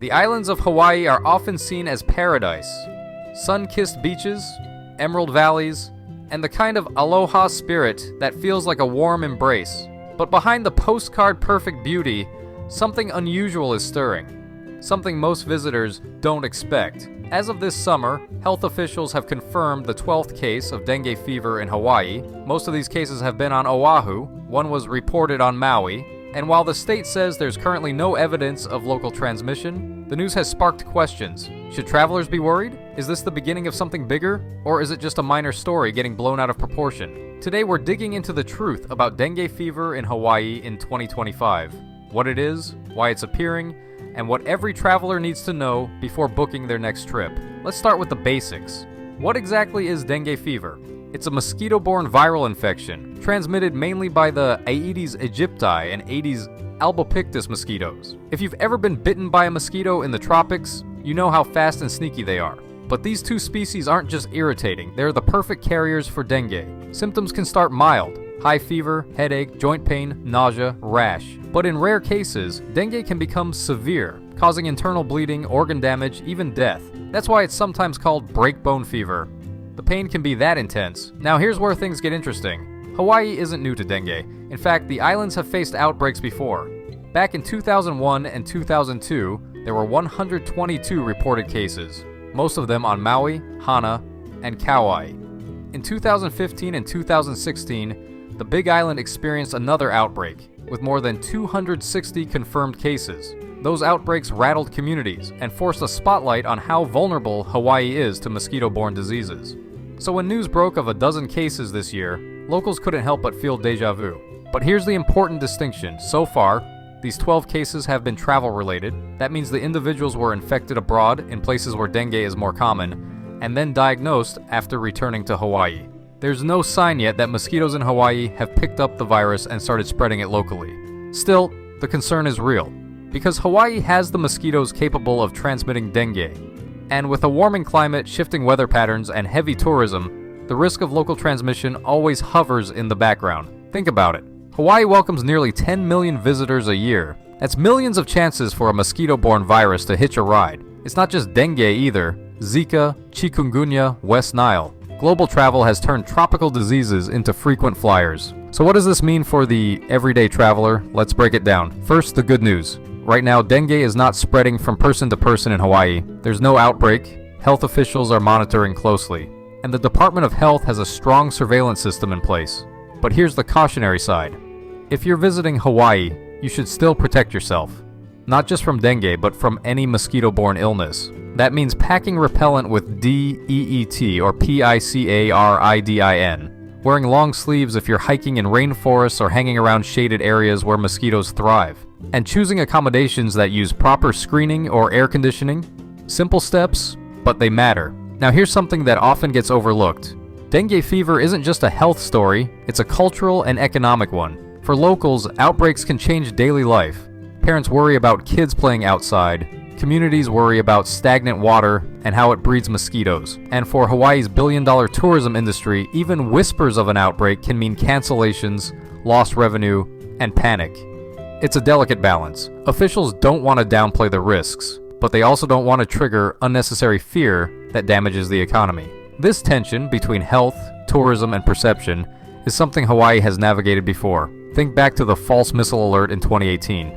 The islands of Hawaii are often seen as paradise. Sun-kissed beaches, emerald valleys, and the kind of aloha spirit that feels like a warm embrace. But behind the postcard-perfect beauty, something unusual is stirring. Something most visitors don't expect. As of this summer, health officials have confirmed the 12th case of dengue fever in Hawaii. Most of these cases have been on Oahu. One was reported on Maui. And while the state says there's currently no evidence of local transmission, the news has sparked questions. Should travelers be worried? Is this the beginning of something bigger? Or is it just a minor story getting blown out of proportion? Today we're digging into the truth about dengue fever in Hawaii in 2025. What it is, why it's appearing, and what every traveler needs to know before booking their next trip. Let's start with the basics. What exactly is dengue fever? It's a mosquito-borne viral infection, transmitted mainly by the Aedes aegypti and Aedes albopictus mosquitoes. If you've ever been bitten by a mosquito in the tropics, you know how fast and sneaky they are. But these two species aren't just irritating, they're the perfect carriers for dengue. Symptoms can start mild: high fever, headache, joint pain, nausea, rash. But in rare cases, dengue can become severe, causing internal bleeding, organ damage, even death. That's why it's sometimes called breakbone fever. The pain can be that intense. Now here's where things get interesting. Hawaii isn't new to dengue. In fact, the islands have faced outbreaks before. Back in 2001 and 2002, there were 122 reported cases, most of them on Maui, Hana, and Kauai. In 2015 and 2016, the Big Island experienced another outbreak, with more than 260 confirmed cases. Those outbreaks rattled communities and forced a spotlight on how vulnerable Hawaii is to mosquito-borne diseases. So when news broke of a dozen cases this year, locals couldn't help but feel deja vu. But here's the important distinction. So far, these 12 cases have been travel-related. That means the individuals were infected abroad in places where dengue is more common, and then diagnosed after returning to Hawaii. There's no sign yet that mosquitoes in Hawaii have picked up the virus and started spreading it locally. Still, the concern is real, because Hawaii has the mosquitoes capable of transmitting dengue. And with a warming climate, shifting weather patterns, and heavy tourism, the risk of local transmission always hovers in the background. Think about it. Hawaii welcomes nearly 10 million visitors a year. That's millions of chances for a mosquito-borne virus to hitch a ride. It's not just dengue either. Zika, chikungunya, West Nile. Global travel has turned tropical diseases into frequent flyers. So what does this mean for the everyday traveler? Let's break it down. First, the good news. Right now, dengue is not spreading from person to person in Hawaii. There's no outbreak. Health officials are monitoring closely. And the Department of Health has a strong surveillance system in place. But here's the cautionary side. If you're visiting Hawaii, you should still protect yourself. Not just from dengue, but from any mosquito-borne illness. That means packing repellent with DEET or PICARIDIN. Wearing long sleeves if you're hiking in rainforests or hanging around shaded areas where mosquitoes thrive. And choosing accommodations that use proper screening or air conditioning. Simple steps, but they matter. Now here's something that often gets overlooked. Dengue fever isn't just a health story, it's a cultural and economic one. For locals, outbreaks can change daily life. Parents worry about kids playing outside. Communities worry about stagnant water and how it breeds mosquitoes. And for Hawaii's billion-dollar tourism industry, even whispers of an outbreak can mean cancellations, lost revenue, and panic. It's a delicate balance. Officials don't want to downplay the risks, but they also don't want to trigger unnecessary fear that damages the economy. This tension between health, tourism, and perception is something Hawaii has navigated before. Think back to the false missile alert in 2018,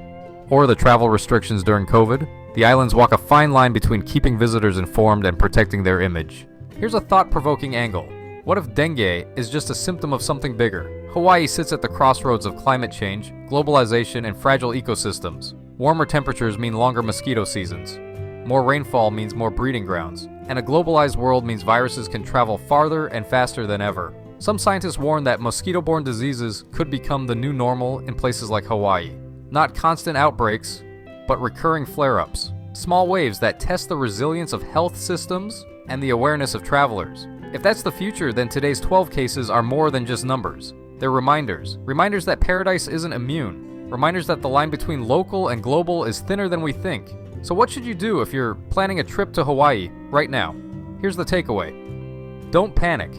or the travel restrictions during COVID. The islands walk a fine line between keeping visitors informed and protecting their image. Here's a thought-provoking angle. What if dengue is just a symptom of something bigger? Hawaii sits at the crossroads of climate change, globalization, and fragile ecosystems. Warmer temperatures mean longer mosquito seasons. More rainfall means more breeding grounds. And a globalized world means viruses can travel farther and faster than ever. Some scientists warn that mosquito-borne diseases could become the new normal in places like Hawaii. Not constant outbreaks, but recurring flare-ups. Small waves that test the resilience of health systems and the awareness of travelers. If that's the future, then today's 12 cases are more than just numbers. They're reminders. Reminders that paradise isn't immune. Reminders that the line between local and global is thinner than we think. So what should you do if you're planning a trip to Hawaii right now? Here's the takeaway. Don't panic.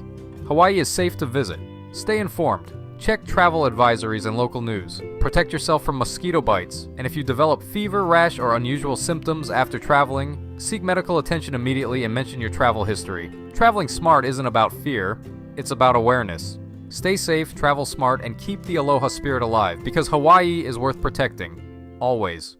Hawaii is safe to visit. Stay informed. Check travel advisories and local news. Protect yourself from mosquito bites, and if you develop fever, rash, or unusual symptoms after traveling, seek medical attention immediately and mention your travel history. Traveling smart isn't about fear, it's about awareness. Stay safe, travel smart, and keep the aloha spirit alive, because Hawaii is worth protecting. Always.